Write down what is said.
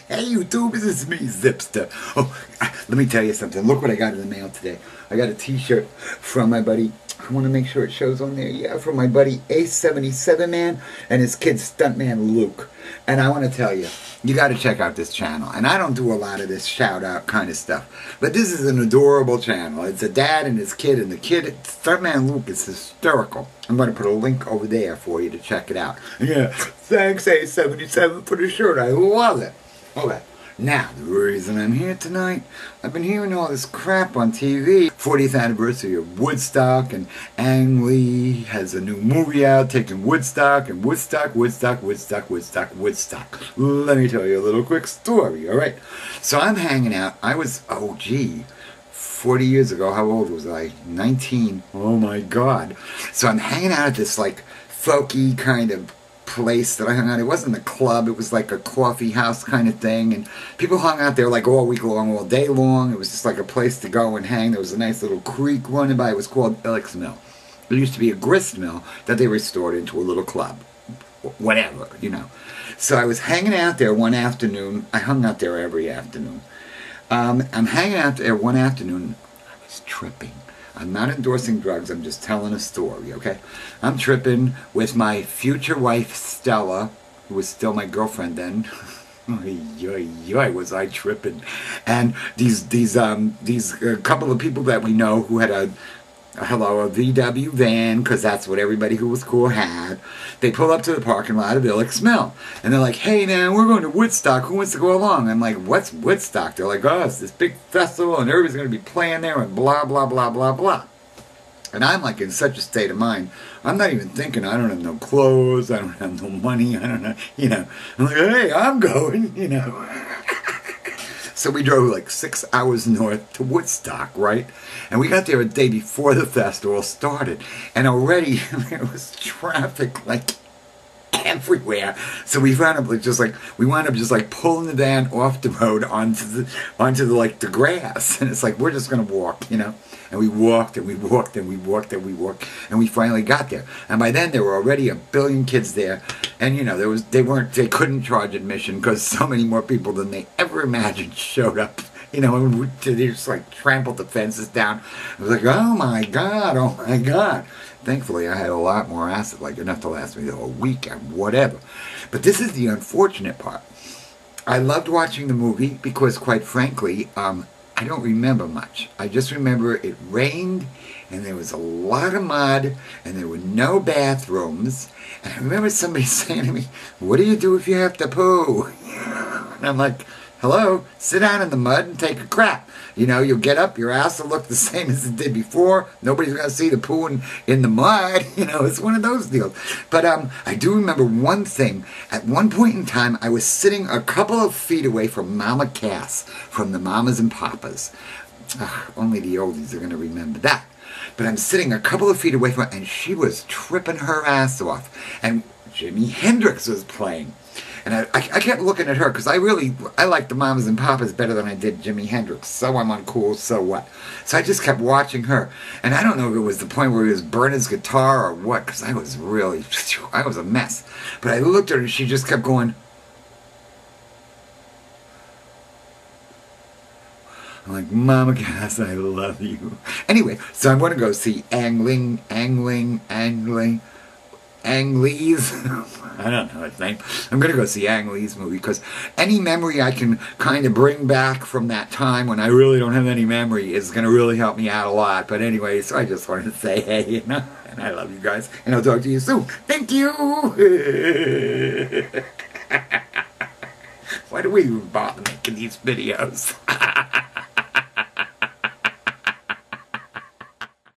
Hey YouTube, this is me, Zipster. Oh, let me tell you something. Look what I got in the mail today. I got a t-shirt from my buddy, I want to make sure it shows on there, yeah, from my buddy A77 Man and his kid Stuntman Luke. And I want to tell you, you got to check out this channel. And I don't do a lot of this shout-out kind of stuff. But this is an adorable channel. It's a dad and his kid, and the kid, Stuntman Luke, is hysterical. I'm going to put a link over there for you to check it out. Yeah, thanks A77 for the shirt. I love it. Okay. Now, the reason I'm here tonight, I've been hearing all this crap on TV. 40th anniversary of Woodstock, and Ang Lee has a new movie out taking Woodstock, and Woodstock. Let me tell you a little quick story, alright? So I'm hanging out. I was, 40 years ago, how old was I? 19. Oh my God. So I'm hanging out at this, like, folky kind of place that I hung out. It wasn't a club, it was like a coffee house kind of thing, and people hung out there like all week long, all day long. It was just like a place to go and hang. There was a nice little creek running by. It was called Illick's Mill. There used to be a grist mill that they restored into a little club. Whatever, you know. So I was hanging out there one afternoon. I hung out there every afternoon. I'm hanging out there one afternoon. I was tripping. I'm not endorsing drugs, I'm just telling a story, okay? I'm tripping with my future wife, Stella, who was still my girlfriend then. Was I tripping. And these couple of people that we know who had a VW van, because that's what everybody who was cool had. They pull up to the parking lot of Illick's Mill. And they're like, hey man, we're going to Woodstock. Who wants to go along? I'm like, what's Woodstock? They're like, oh, it's this big festival and everybody's going to be playing there and blah, blah, blah, blah, blah. And I'm like in such a state of mind. I'm not even thinking. I don't have no clothes. I don't have no money. I don't know, you know. I'm like, hey, I'm going, you know. So we drove like 6 hours north to Woodstock, right? And we got there a day before the festival started. And already there was traffic like everywhere. So we wound up just like pulling the van off the road onto the like the grass. And it's like, we're just gonna walk, you know? And we walked and we walked and we walked and we walked, and we finally got there. And by then there were already a billion kids there, and you know they couldn't charge admission because so many more people than they ever imagined showed up. You know, and they just like trampled the fences down. It was like, oh my God, oh my God. Thankfully, I had a lot more acid, like enough to last me the whole week and whatever. But this is the unfortunate part. I loved watching the movie because, quite frankly, I don't remember much. I just remember it rained, and there was a lot of mud, and there were no bathrooms. And I remember somebody saying to me, what do you do if you have to poo? And I'm like, hello, sit down in the mud and take a crap. You know, you'll get up, your ass will look the same as it did before. Nobody's going to see the poo in the mud. You know, it's one of those deals. But I do remember one thing. At one point in time, I was sitting a couple of feet away from Mama Cass, from the Mamas and Papas. Only the oldies are going to remember that. But I'm sitting a couple of feet away from her, and she was tripping her ass off. And Jimi Hendrix was playing. And I kept looking at her because I like the Mamas and Papas better than I did Jimi Hendrix. So I'm uncool, so what? So I just kept watching her. And I don't know if it was the point where he was burning his guitar or what, because I was a mess. But I looked at her and she just kept going. I'm like, Mama Cass, I love you. Anyway, so I'm going to go see Ang Lee's, I don't know his name. I'm going to go see Ang Lee's movie because any memory I can kind of bring back from that time when I really don't have any memory is going to really help me out a lot. But anyway, so I just wanted to say hey, you know, and I love you guys, and I'll talk to you soon. Thank you! Why do we even bother making these videos?